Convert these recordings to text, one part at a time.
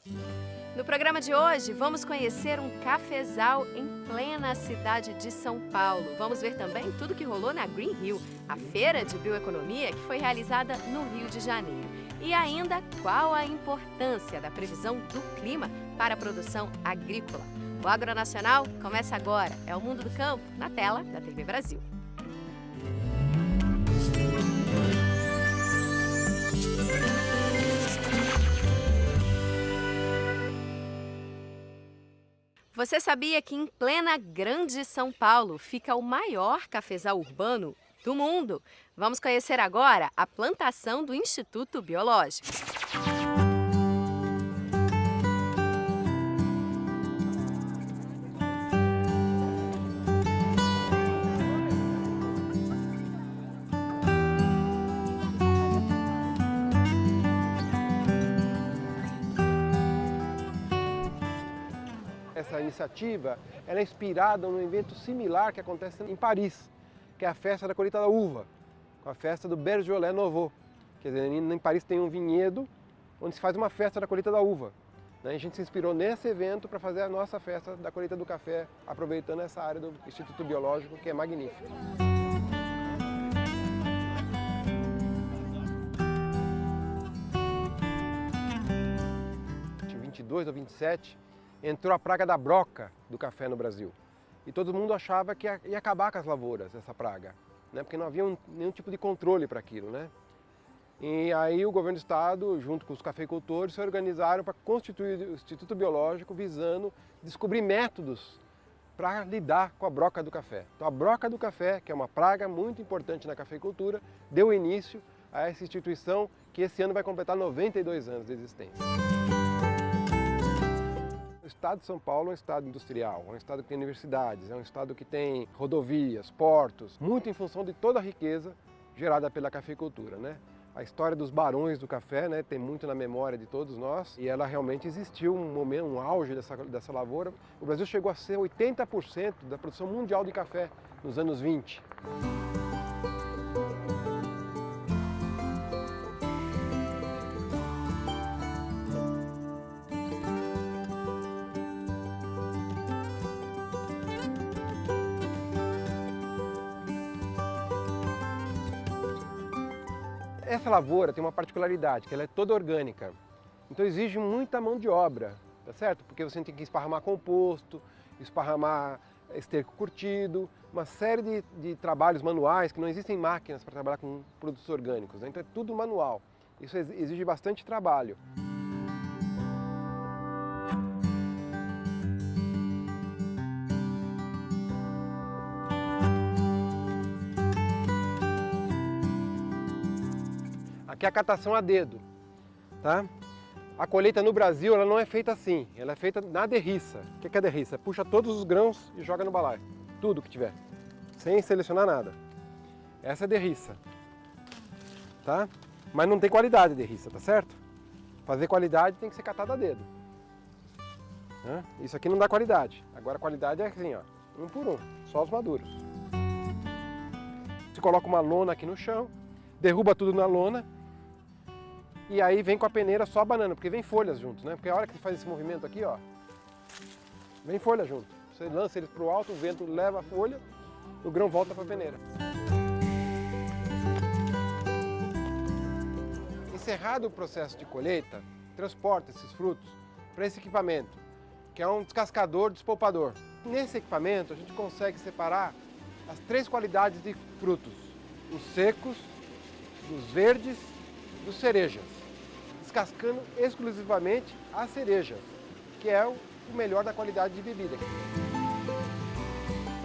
No programa de hoje, vamos conhecer um cafezal em plena cidade de São Paulo. Vamos ver também tudo que rolou na Green Hill, a feira de bioeconomia que foi realizada no Rio de Janeiro. E ainda, qual a importância da previsão do clima para a produção agrícola. O Agronacional começa agora. É o Mundo do Campo, na tela da TV Brasil. Você sabia que em plena Grande São Paulo fica o maior cafezal urbano do mundo? Vamos conhecer agora a plantação do Instituto Biológico. Essa iniciativa ela é inspirada num evento similar que acontece em Paris, que é a festa da colheita da uva, com a festa do Beaujolais Nouveau. Quer dizer, em Paris tem um vinhedo onde se faz uma festa da colheita da uva. A gente se inspirou nesse evento para fazer a nossa festa da colheita do café, aproveitando essa área do Instituto Biológico, que é magnífica. Em 22 ou 27, entrou a praga da broca do café no Brasil. E todo mundo achava que ia acabar com as lavouras, essa praga, né? Porque não havia nenhum tipo de controle para aquilo, né? E aí o governo do estado, junto com os cafeicultores, se organizaram para constituir o Instituto Biológico visando descobrir métodos para lidar com a broca do café. Então a broca do café, que é uma praga muito importante na cafeicultura, deu início a essa instituição que esse ano vai completar 92 anos de existência. O estado de São Paulo é um estado industrial, é um estado que tem universidades, é um estado que tem rodovias, portos, muito em função de toda a riqueza gerada pela cafeicultura, né? A história dos barões do café, né, tem muito na memória de todos nós e ela realmente existiu um momento, um auge dessa lavoura. O Brasil chegou a ser 80% da produção mundial de café nos anos 20. Essa lavoura tem uma particularidade, que ela é toda orgânica. Então exige muita mão de obra, tá certo? Porque você tem que esparramar composto, esparramar esterco curtido, uma série de trabalhos manuais, que não existem máquinas para trabalhar com produtos orgânicos, né? Então é tudo manual. Isso exige bastante trabalho. Aqui é a catação a dedo, tá? A colheita no Brasil ela não é feita assim, ela é feita na derriça. O que é a derriça? Puxa todos os grãos e joga no balaio, tudo que tiver, sem selecionar nada. Essa é a derriça, tá? Mas não tem qualidade a derriça, tá certo? Fazer qualidade tem que ser catado a dedo. Isso aqui não dá qualidade, agora a qualidade é assim, ó, um por um, só os maduros. Você coloca uma lona aqui no chão, derruba tudo na lona, e aí vem com a peneira só a banana, porque vem folhas junto, né? Porque a hora que você faz esse movimento aqui, ó, vem folha junto. Você lança eles para o alto, o vento leva a folha, o grão volta para a peneira. Encerrado o processo de colheita, transporta esses frutos para esse equipamento, que é um descascador despolpador. Nesse equipamento a gente consegue separar as 3 qualidades de frutos, os secos, dos verdes, dos cerejas, descascando exclusivamente as cerejas, que é o melhor da qualidade de bebida.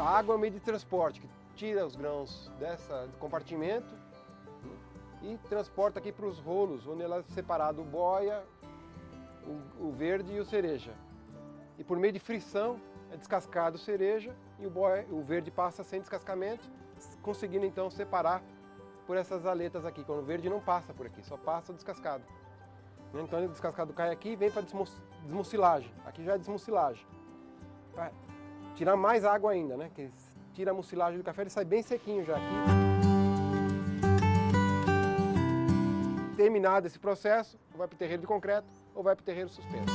A água é o meio de transporte, que tira os grãos desse compartimento e transporta aqui para os rolos, onde ela é separado o boia, o verde e o cereja. E por meio de frição é descascado o cereja e o verde passa sem descascamento, conseguindo então separar por essas aletas aqui, quando o verde não passa por aqui, só passa o descascado. Então o descascado cai aqui e vem para desmucilagem. Aqui já é desmucilagem. Para tirar mais água ainda, né? Que tira a mucilagem do café, ele sai bem sequinho já aqui. Terminado esse processo, vai para o terreiro de concreto, ou vai para o terreiro suspenso.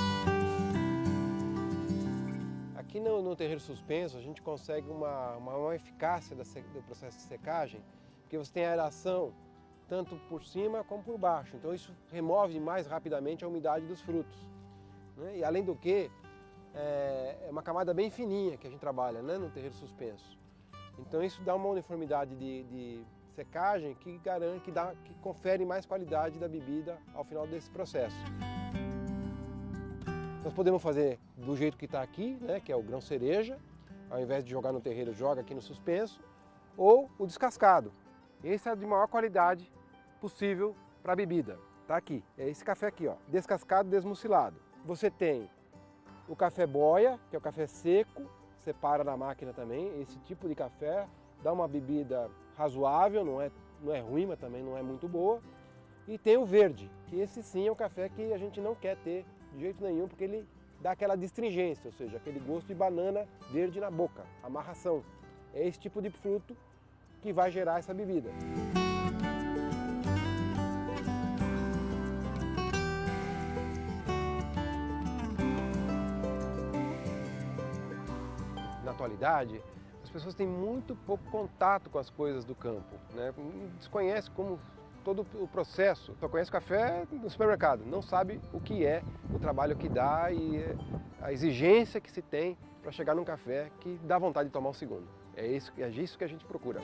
Aqui no terreiro suspenso a gente consegue uma eficácia do processo de secagem, porque você tem aeração tanto por cima como por baixo, então isso remove mais rapidamente a umidade dos frutos, né? E além do que, é uma camada bem fininha que a gente trabalha, né, no terreiro suspenso. Então isso dá uma uniformidade de secagem que garante, que confere mais qualidade da bebida ao final desse processo. Nós podemos fazer do jeito que está aqui, né, que é o grão cereja, ao invés de jogar no terreiro, joga aqui no suspenso, ou o descascado. Esse é de maior qualidade possível para a bebida. Está aqui, é esse café aqui, ó, descascado, desmucilado. Você tem o café boia, que é o café seco, separa na máquina também. Esse tipo de café dá uma bebida razoável, não é ruim, mas também não é muito boa. E tem o verde, que esse sim é o café que a gente não quer ter de jeito nenhum, porque ele dá aquela distringência, ou seja, aquele gosto de banana verde na boca, amarração. É esse tipo de fruto que vai gerar essa bebida. Na atualidade, as pessoas têm muito pouco contato com as coisas do campo, né? Desconhece como todo o processo, só conhece café no supermercado, não sabe o que é o trabalho que dá e a exigência que se tem para chegar num café que dá vontade de tomar um segundo. É isso que a gente procura.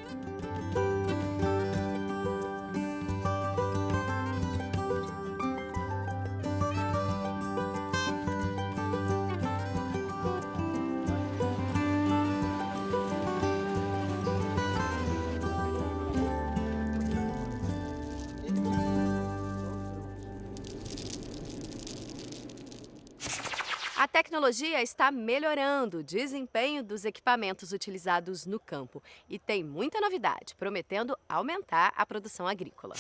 A tecnologia está melhorando o desempenho dos equipamentos utilizados no campo e tem muita novidade, prometendo aumentar a produção agrícola.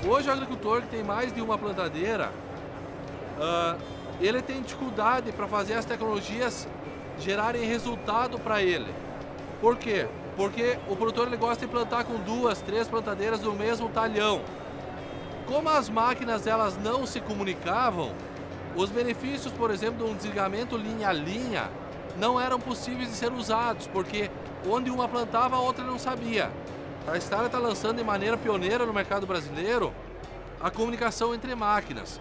Hoje o agricultor que tem mais de uma plantadeira, ele tem dificuldade para fazer as tecnologias gerarem resultado para ele. Por quê? Porque o produtor ele gosta de plantar com 2, 3 plantadeiras do mesmo talhão. Como as máquinas elas não se comunicavam, os benefícios, por exemplo, de um desligamento linha a linha, não eram possíveis de ser usados, porque onde uma plantava, a outra não sabia. A Stahler está lançando de maneira pioneira no mercado brasileiro a comunicação entre máquinas.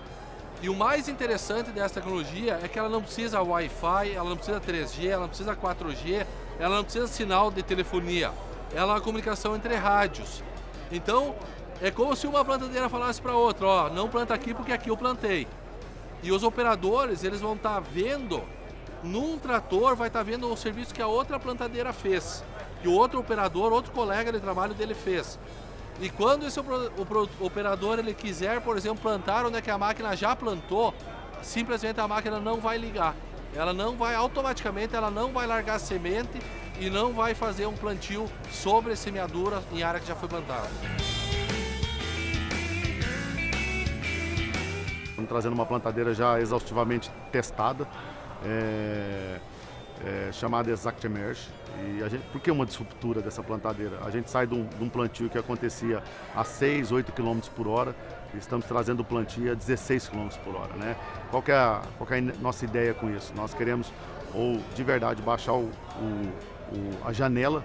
E o mais interessante dessa tecnologia é que ela não precisa Wi-Fi, ela não precisa 3G, ela não precisa 4G, ela não precisa sinal de telefonia. Ela é uma comunicação entre rádios. Então, é como se uma plantadeira falasse para outra, ó, não planta aqui porque aqui eu plantei. E os operadores, eles vão estar vendo, num trator, vai estar vendo o serviço que a outra plantadeira fez. Que o outro operador, outro colega de trabalho dele fez. E quando esse operador ele quiser, por exemplo, plantar onde é que a máquina já plantou, simplesmente a máquina não vai ligar. Ela não vai, automaticamente, ela não vai largar a semente e não vai fazer um plantio sobre a semeadura em área que já foi plantada. Estamos trazendo uma plantadeira já exaustivamente testada, chamada ExactEmerge. E por que uma disruptura dessa plantadeira? A gente sai de um plantio que acontecia a 6, 8 km por hora e estamos trazendo o plantio a 16 km por hora, né? Qual que é a nossa ideia com isso? Nós queremos, de verdade, baixar a janela.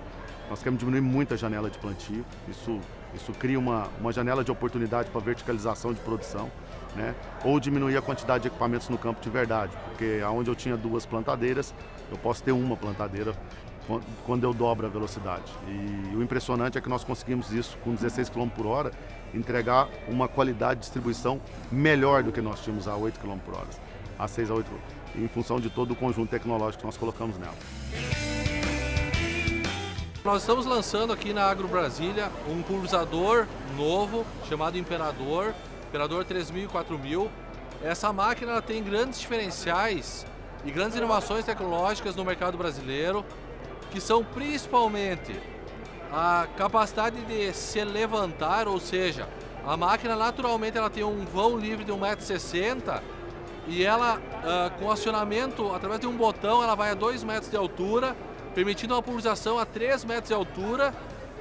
Nós queremos diminuir muito a janela de plantio. Isso cria uma janela de oportunidade para verticalização de produção, né? Ou diminuir a quantidade de equipamentos no campo de verdade, porque onde eu tinha 2 plantadeiras, eu posso ter uma plantadeira quando eu dobro a velocidade. E o impressionante é que nós conseguimos isso com 16 km por hora, entregar uma qualidade de distribuição melhor do que nós tínhamos a 8 km por hora, a 6 a 8 km, em função de todo o conjunto tecnológico que nós colocamos nela. Nós estamos lançando aqui na Agro Brasília um pulverizador novo chamado Imperador 3000 e 4000. Essa máquina ela tem grandes diferenciais e grandes inovações tecnológicas no mercado brasileiro, que são principalmente a capacidade de se levantar, ou seja, a máquina naturalmente ela tem um vão livre de 1,60 m e ela, com acionamento através de um botão, ela vai a 2 metros de altura, permitindo uma pulverização a 3 metros de altura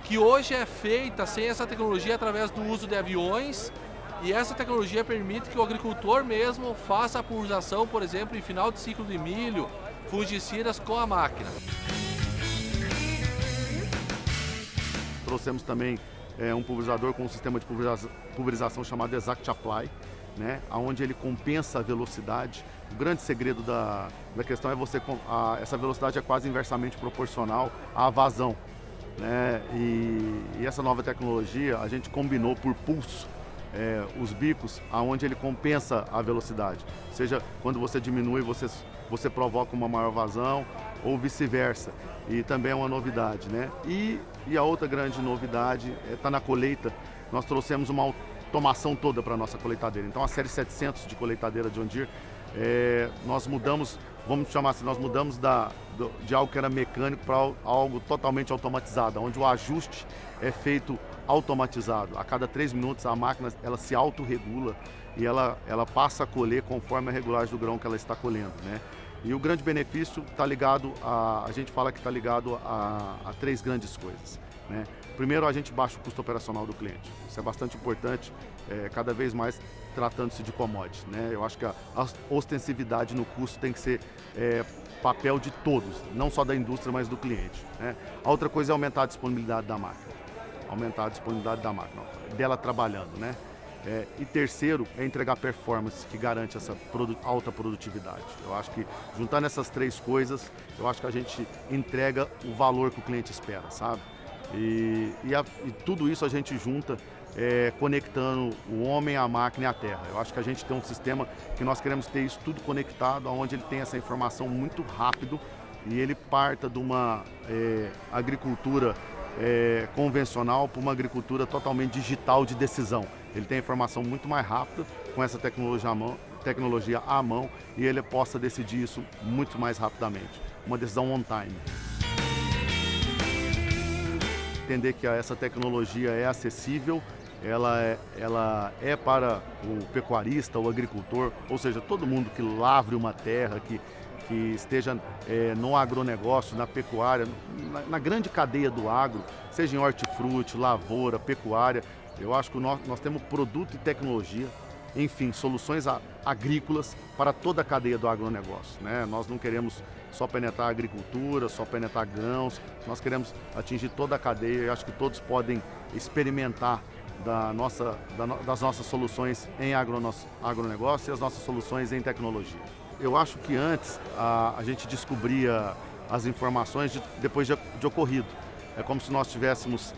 que hoje é feita sem essa tecnologia através do uso de aviões, e essa tecnologia permite que o agricultor mesmo faça a pulverização, por exemplo, em final de ciclo de milho, fungicidas com a máquina. Trouxemos também um pulverizador com um sistema de pulverização chamado Exact Apply, né, onde ele compensa a velocidade. O grande segredo da questão é essa velocidade é quase inversamente proporcional à vazão, né, e essa nova tecnologia a gente combinou por pulso os bicos, aonde ele compensa a velocidade. Seja quando você diminui, você provoca uma maior vazão ou vice-versa. E também é uma novidade, né? E a outra grande novidade está na colheita. Nós trouxemos uma automação toda para a nossa colheitadeira. Então a série 700 de colheitadeira John Deere, nós mudamos, vamos chamar assim, nós mudamos de algo que era mecânico para algo totalmente automatizado, onde o ajuste é feito automatizado. A cada 3 minutos a máquina ela se autorregula e ela passa a colher conforme a regulagem do grão que ela está colhendo, né? E o grande benefício está ligado a gente fala que está ligado a 3 grandes coisas, né? Primeiro, a gente baixa o custo operacional do cliente. Isso é bastante importante, cada vez mais tratando-se de commodity, né? Eu acho que a ostensividade no custo tem que ser papel de todos, não só da indústria, mas do cliente, né? A outra coisa é aumentar a disponibilidade da máquina. Aumentar a disponibilidade da máquina, dela trabalhando, né? E terceiro é entregar performance que garante essa alta produtividade. Eu acho que juntando essas 3 coisas, eu acho que a gente entrega o valor que o cliente espera, sabe? E tudo isso a gente junta conectando o homem, a máquina e a terra. Eu acho que a gente tem um sistema que nós queremos ter isso tudo conectado, onde ele tem essa informação muito rápido e ele parta de uma agricultura convencional para uma agricultura totalmente digital de decisão. Ele tem a informação muito mais rápida com essa tecnologia à mão e ele possa decidir isso muito mais rapidamente. Uma decisão on time. Entender que essa tecnologia é acessível, ela é para o pecuarista, o agricultor, ou seja, todo mundo que lavre uma terra, que esteja no agronegócio, na pecuária, na grande cadeia do agro, seja em hortifruti, lavoura, pecuária. Eu acho que nós temos produto e tecnologia, enfim, soluções agrícolas para toda a cadeia do agronegócio, né? Nós não queremos só penetrar a agricultura, só penetrar grãos, nós queremos atingir toda a cadeia e acho que todos podem experimentar das nossas soluções em agronegócio e as nossas soluções em tecnologia. Eu acho que antes a gente descobria as informações depois de ocorrido. É como se nós estivéssemos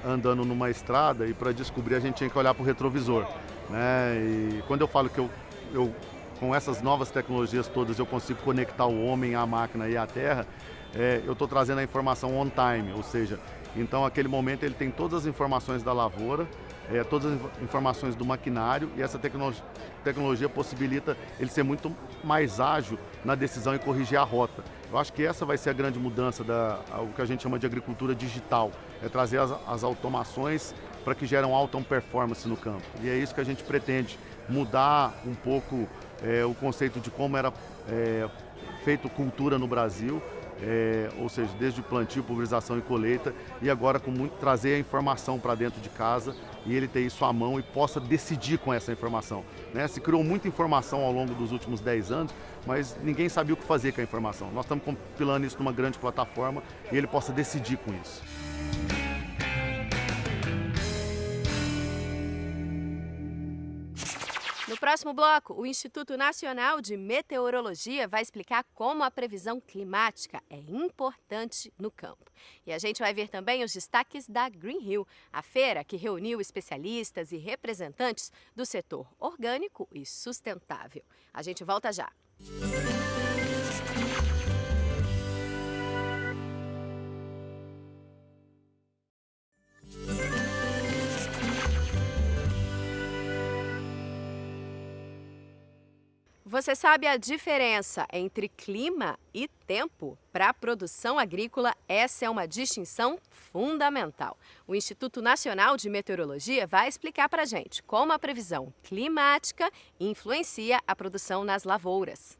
andando numa estrada e para descobrir a gente tinha que olhar para o retrovisor, né? E quando eu falo que eu com essas novas tecnologias todas eu consigo conectar o homem, a máquina e a terra, eu estou trazendo a informação on time, ou seja, então aquele momento ele tem todas as informações da lavoura, todas as informações do maquinário e essa tecnologia possibilita ele ser muito mais ágil na decisão e corrigir a rota. Eu acho que essa vai ser a grande mudança o que a gente chama de agricultura digital, é trazer as automações para que geram alta performance no campo. E é isso que a gente pretende, mudar um pouco o conceito de como era feito cultura no Brasil, ou seja, desde plantio, pulverização e colheita, e agora trazer a informação para dentro de casa e ele ter isso à mão e possa decidir com essa informação, né? Se criou muita informação ao longo dos últimos 10 anos, mas ninguém sabia o que fazer com a informação. Nós estamos compilando isso numa grande plataforma e ele possa decidir com isso. No próximo bloco, o Instituto Nacional de Meteorologia vai explicar como a previsão climática é importante no campo. E a gente vai ver também os destaques da Green Hill, a feira que reuniu especialistas e representantes do setor orgânico e sustentável. A gente volta já. Você sabe a diferença entre clima e tempo? Para a produção agrícola, essa é uma distinção fundamental. O Instituto Nacional de Meteorologia vai explicar para a gente como a previsão climática influencia a produção nas lavouras.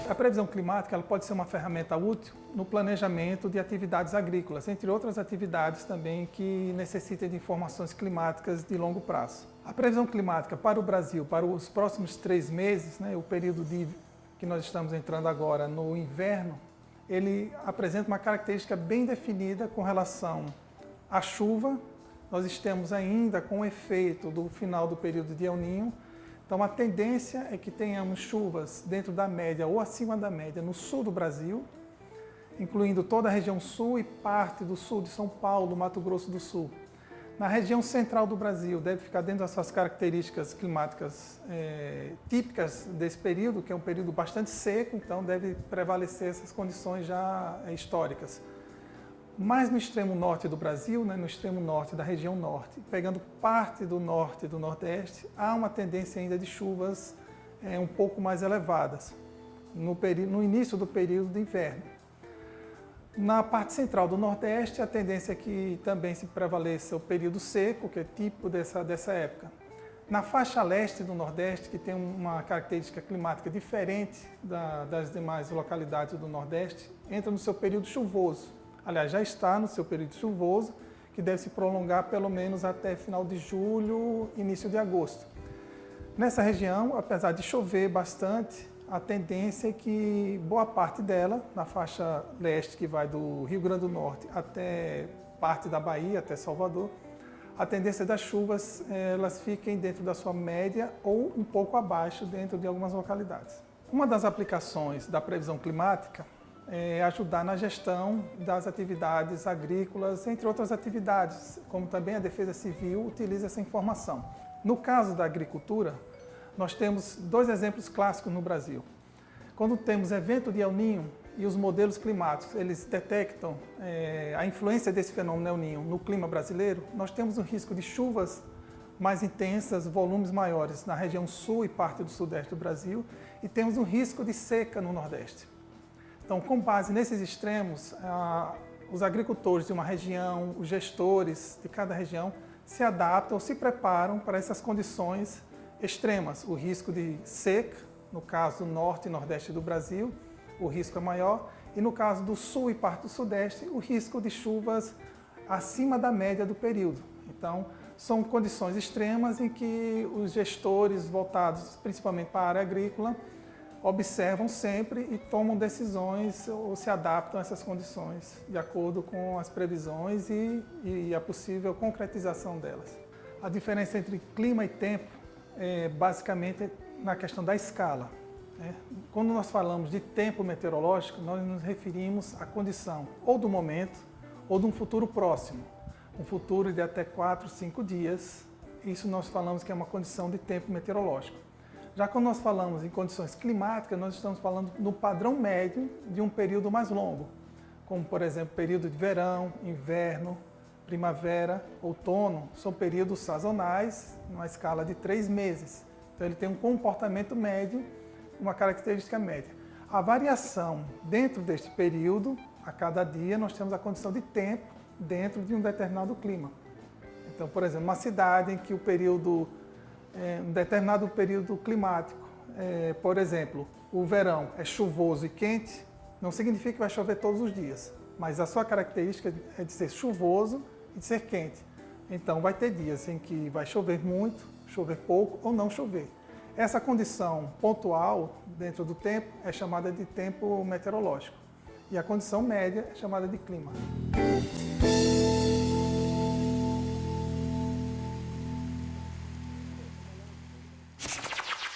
A previsão climática ela pode ser uma ferramenta útil no planejamento de atividades agrícolas, entre outras atividades também que necessitem de informações climáticas de longo prazo. A previsão climática para o Brasil, para os próximos 3 meses, né, o período que nós estamos entrando agora no inverno, ele apresenta uma característica bem definida com relação à chuva. Nós estamos ainda com o efeito do final do período de El Niño. Então, a tendência é que tenhamos chuvas dentro da média ou acima da média no sul do Brasil, incluindo toda a região sul e parte do sul de São Paulo, Mato Grosso do Sul. Na região central do Brasil, deve ficar dentro das suas características climáticas típicas desse período, que é um período bastante seco, então deve prevalecer essas condições já históricas. Mas no extremo norte do Brasil, né, no extremo norte da região norte, pegando parte do norte e do nordeste, há uma tendência ainda de chuvas um pouco mais elevadas no início do período de inverno. Na parte central do nordeste, a tendência é que também se prevaleça o período seco, que é típico dessa época. Na faixa leste do nordeste, que tem uma característica climática diferente das demais localidades do nordeste, entra no seu período chuvoso. Aliás, já está no seu período chuvoso, que deve se prolongar pelo menos até final de julho, início de agosto. Nessa região, apesar de chover bastante, a tendência é que boa parte dela, na faixa leste, que vai do Rio Grande do Norte até parte da Bahia, até Salvador, a tendência das chuvas elas fiquem dentro da sua média ou um pouco abaixo dentro de algumas localidades. Uma das aplicações da previsão climática ajudar na gestão das atividades agrícolas, entre outras atividades, como também a Defesa Civil utiliza essa informação. No caso da agricultura, nós temos 2 exemplos clássicos no Brasil. Quando temos evento de El Niño e os modelos climáticos, eles detectam a influência desse fenômeno El Niño no clima brasileiro, nós temos um risco de chuvas mais intensas, volumes maiores na região sul e parte do sudeste do Brasil, e temos um risco de seca no nordeste. Então, com base nesses extremos, os agricultores de uma região, os gestores de cada região, se adaptam ou se preparam para essas condições extremas. O risco de seca, no caso do norte e nordeste do Brasil, o risco é maior, e no caso do sul e parte do sudeste, o risco de chuvas acima da média do período. Então, são condições extremas em que os gestores voltados principalmente para a área agrícola observam sempre e tomam decisões ou se adaptam a essas condições de acordo com as previsões e a possível concretização delas. A diferença entre clima e tempo é basicamente na questão da escala. Quando nós falamos de tempo meteorológico, nós nos referimos à condição ou do momento ou de um futuro próximo, um futuro de até 4, 5 dias. Isso nós falamos que é uma condição de tempo meteorológico. Já quando nós falamos em condições climáticas, nós estamos falando no padrão médio de um período mais longo, como, por exemplo, período de verão, inverno, primavera, outono. São períodos sazonais, numa escala de 3 meses. Então, ele tem um comportamento médio, uma característica média. A variação dentro deste período, a cada dia, nós temos a condição de tempo dentro de um determinado clima. Então, por exemplo, uma cidade em que um determinado período climático, por exemplo, o verão é chuvoso e quente, não significa que vai chover todos os dias, mas a sua característica é de ser chuvoso e de ser quente. Então vai ter dias em que vai chover muito, chover pouco ou não chover. Essa condição pontual dentro do tempo é chamada de tempo meteorológico e a condição média é chamada de clima.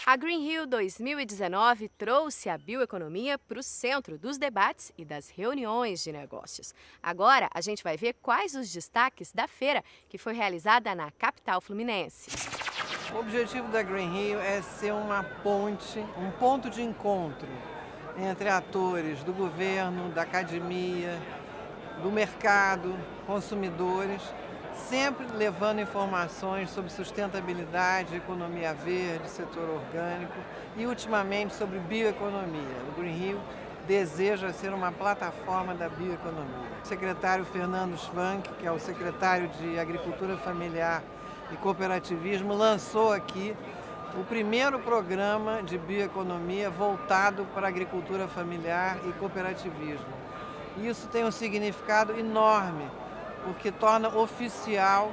A Green Hill 2019 trouxe a bioeconomia para o centro dos debates e das reuniões de negócios. Agora, a gente vai ver quais os destaques da feira que foi realizada na capital fluminense. O objetivo da Green Hill é ser uma ponte, um ponto de encontro entre atores do governo, da academia, do mercado, consumidores, sempre levando informações sobre sustentabilidade, economia verde, setor orgânico e, ultimamente, sobre bioeconomia. O Green Hill deseja ser uma plataforma da bioeconomia. O secretário Fernando Schwank, que é o secretário de Agricultura Familiar e Cooperativismo, lançou aqui o primeiro programa de bioeconomia voltado para a agricultura familiar e cooperativismo. Isso tem um significado enorme, porque torna oficial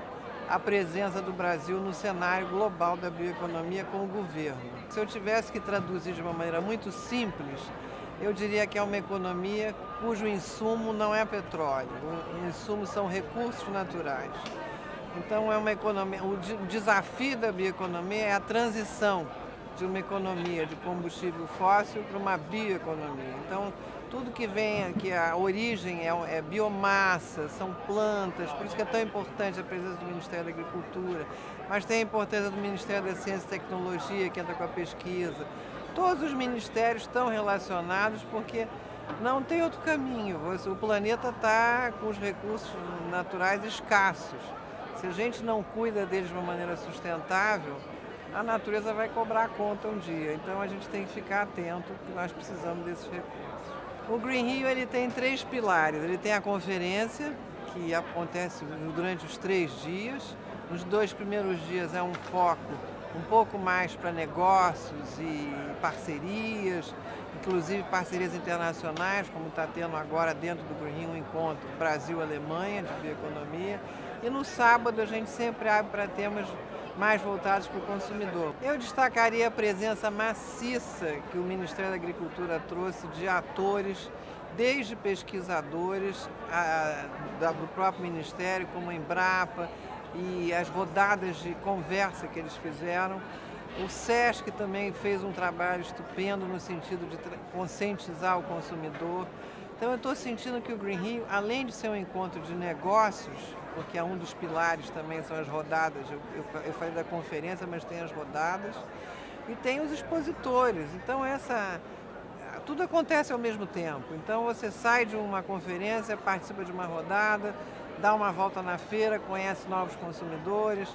a presença do Brasil no cenário global da bioeconomia com o governo. Se eu tivesse que traduzir de uma maneira muito simples, eu diria que é uma economia cujo insumo não é petróleo, o insumo são recursos naturais. Então é uma economia, o desafio da bioeconomia é a transição de uma economia de combustível fóssil para uma bioeconomia. Então tudo que vem, que a origem é biomassa, são plantas, por isso que é tão importante a presença do Ministério da Agricultura, mas tem a importância do Ministério da Ciência e Tecnologia, que entra com a pesquisa. Todos os ministérios estão relacionados porque não tem outro caminho. O planeta está com os recursos naturais escassos. Se a gente não cuida deles de uma maneira sustentável, a natureza vai cobrar a conta um dia. Então a gente tem que ficar atento, porque nós precisamos desses recursos. O Green Rio ele tem 3 pilares. Ele tem a conferência, que acontece durante os 3 dias. Nos 2 primeiros dias é um foco um pouco mais para negócios e parcerias, inclusive parcerias internacionais, como está tendo agora dentro do Green Rio um encontro Brasil-Alemanha de bioeconomia. E no sábado a gente sempre abre para temas mais voltados para o consumidor. Eu destacaria a presença maciça que o Ministério da Agricultura trouxe de atores, desde pesquisadores do próprio Ministério, como a Embrapa, e as rodadas de conversa que eles fizeram. O SESC também fez um trabalho estupendo no sentido de conscientizar o consumidor. Então eu estou sentindo que o Green Rio, além de ser um encontro de negócios, porque é um dos pilares também são as rodadas, eu falei da conferência, mas tem as rodadas, e tem os expositores. Então tudo acontece ao mesmo tempo. Então você sai de uma conferência, participa de uma rodada, dá uma volta na feira, conhece novos consumidores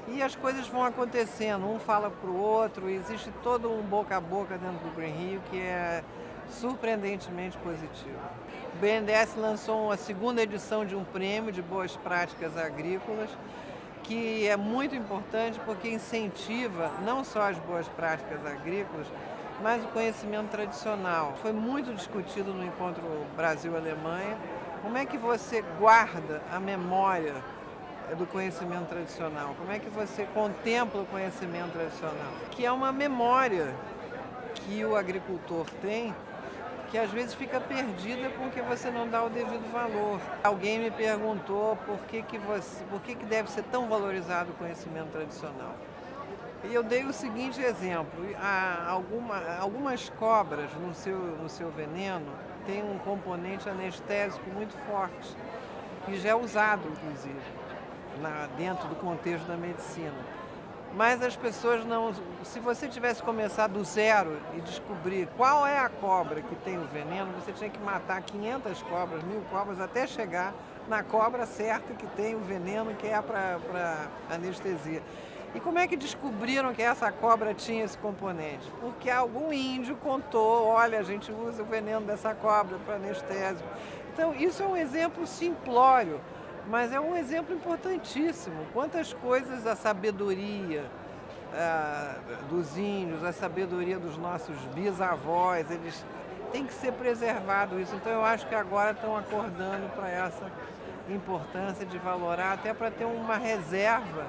e as coisas vão acontecendo, um fala para o outro, existe todo um boca a boca dentro do Green Rio que é surpreendentemente positivo. O BNDES lançou a 2ª edição de um prêmio de boas práticas agrícolas, que é muito importante porque incentiva não só as boas práticas agrícolas, mas o conhecimento tradicional. Foi muito discutido no encontro Brasil-Alemanha. Como é que você guarda a memória do conhecimento tradicional? Como é que você contempla o conhecimento tradicional? Que é uma memória que o agricultor tem, que às vezes fica perdida porque você não dá o devido valor. Alguém me perguntou por que deve ser tão valorizado o conhecimento tradicional. E eu dei o seguinte exemplo: algumas cobras no seu veneno tem um componente anestésico muito forte, que já é usado, inclusive, dentro do contexto da medicina. Mas as pessoas não... Se você tivesse começado do zero e descobrir qual é a cobra que tem o veneno, você tinha que matar 500 cobras, 1000 cobras, até chegar na cobra certa que tem o veneno, que é para anestesia. E como é que descobriram que essa cobra tinha esse componente? Porque algum índio contou, olha, a gente usa o veneno dessa cobra para anestésico. Então, isso é um exemplo simplório, mas é um exemplo importantíssimo. Quantas coisas a sabedoria dos índios, a sabedoria dos nossos bisavós, eles têm que ser preservado isso. Então, eu acho que agora estão acordando para essa importância de valorar, até para ter uma reserva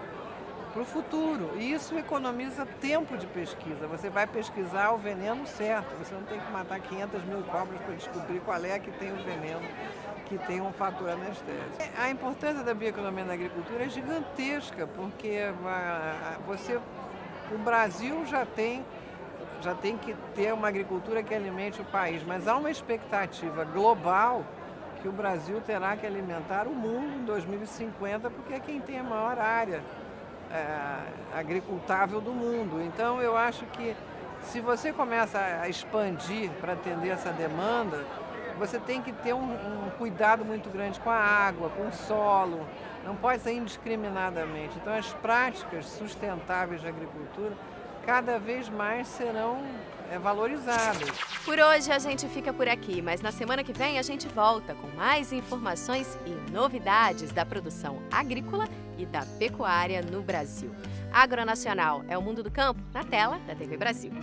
para o futuro. E isso economiza tempo de pesquisa. Você vai pesquisar o veneno certo. Você não tem que matar 500 mil cobras para descobrir qual é que tem o veneno, que tem um fator anestésico. A importância da bioeconomia na agricultura é gigantesca, porque o Brasil já tem que ter uma agricultura que alimente o país, mas há uma expectativa global que o Brasil terá que alimentar o mundo em 2050, porque é quem tem a maior área agricultável do mundo. Então eu acho que se você começa a expandir para atender essa demanda, você tem que ter um cuidado muito grande com a água, com o solo, não pode ser indiscriminadamente. Então as práticas sustentáveis de agricultura cada vez mais serão valorizadas. Por hoje a gente fica por aqui, mas na semana que vem a gente volta com mais informações e novidades da produção agrícola e da pecuária no Brasil. Agronacional é o mundo do campo na tela da TV Brasil.